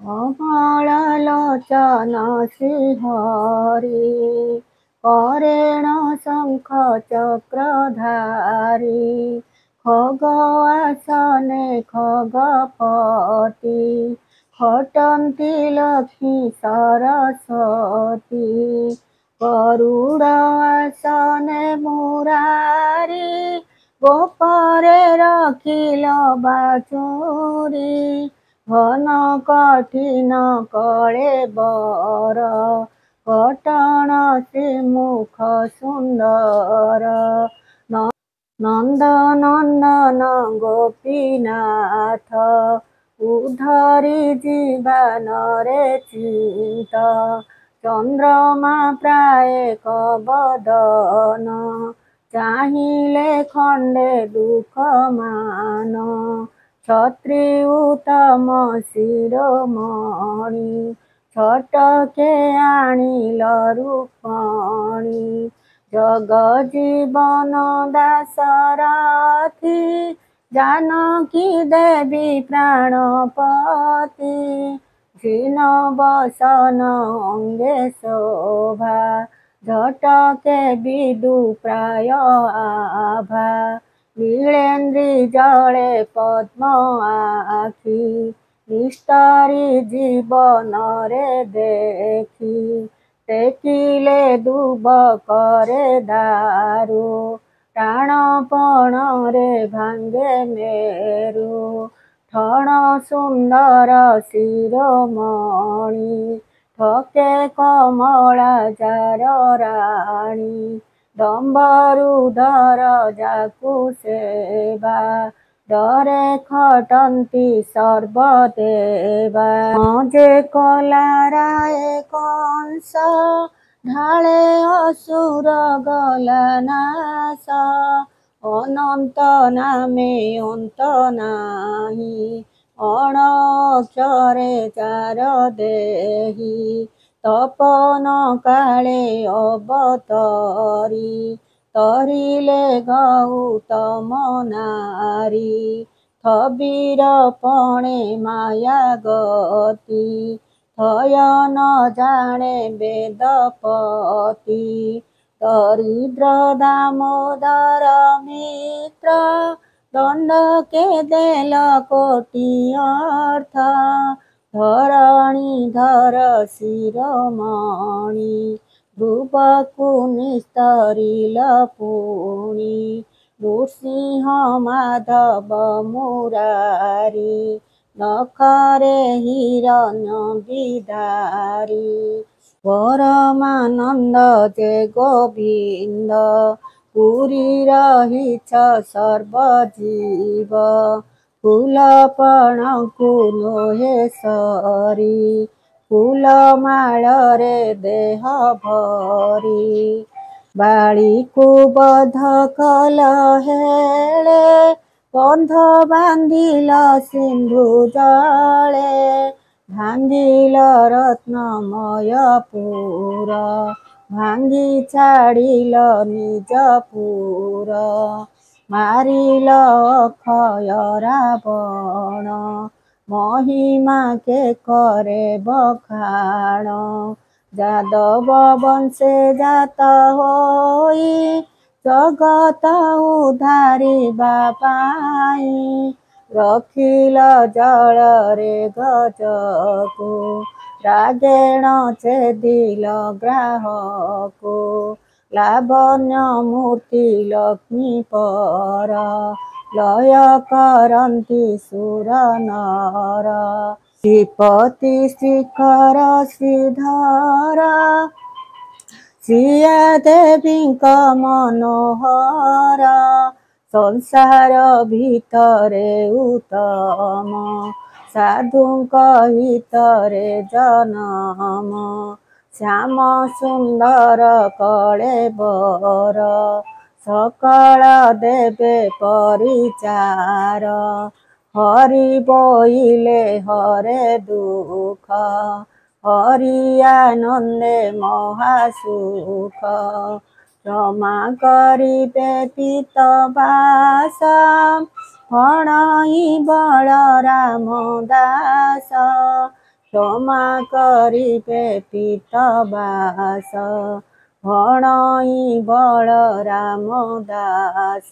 कमल लोचन श्रीहरि करेण शंख चक्रधारी खगवासने खगपति खटन्ति लक्ष्मी सरस्वती गरुड़ासने मुरारी गोपरे रखिल बाचुरी घन कठिन कलेबर कटण श्रीमुख सुंदर नंदनंदन गोपीनाथ उधरी जीवनरे चिंत चंद्रमा प्राय कबदन चाहिले खंडे दुख मान छत्री उत्तम शिरोमणि छटके आनिल रूपणी जगजीवन दासरथी जानकी देवी प्राणपति झीन बसन अंगे शोभा झटके विदु प्राय आभा नीलेन्द्री जले पद्म आखि निष्ठरी जीवन रे देखी टेकिले दुब करे दारू टाणपण रे भांगे मेरू ठण सुंदर शिरोमणि ठके कमला जार राणी डम्बरुधर जाकु सेवा डरे खटन्ति सर्वदेवा जे कलाराय कंस ढाले असुर गलनाश अनंत नामे अंत नाही अणक्षरे चार देही तपन काले अवतरी तरिले गौतम नारी थबीर पणे माया गति थय न जाने वेदपति दरिद्र दामोदर मित्र दंड के देल कोटि अर्थ धरणीधर शिरोमणि ध्रुवकु निस्तरिल पुणी नृसिंह माधव मुरारी नखरे हिरण्य विधारी परमानंद जे गोविंद पुरी रहिछ सर्वजीव फूलपण कुलोहे सरी फूलमाल रे देह भरी बाड़ी को बध कल हेले बंध बांधिल सिंधु जले भांगिल रत्नमय पुर भांगी छाड़िल निजपुर मारिल अक्षय रावण महिमा के करे बखाण जादव वंशे जात होई जगत उधारिबा पाई रखिल जल रे गजको रागेण छेदिल ग्राहको लावण्य मूर्ति लक्ष्मी पर लय करन्ति सुर नर श्रीपति शिखर श्रीधर श्रिया देवी मनोहर संसार भितरे उत्तम साधुक हितरे जनम श्याम सुंदर कलेबर सकल देवे परिचार हरि बोइले हरे दुख हरि आनंदे महासुख क्षमा करिबे पीतवास फणई बलराम दास क्षमा करिबे पीतबास भणई बलराम दास।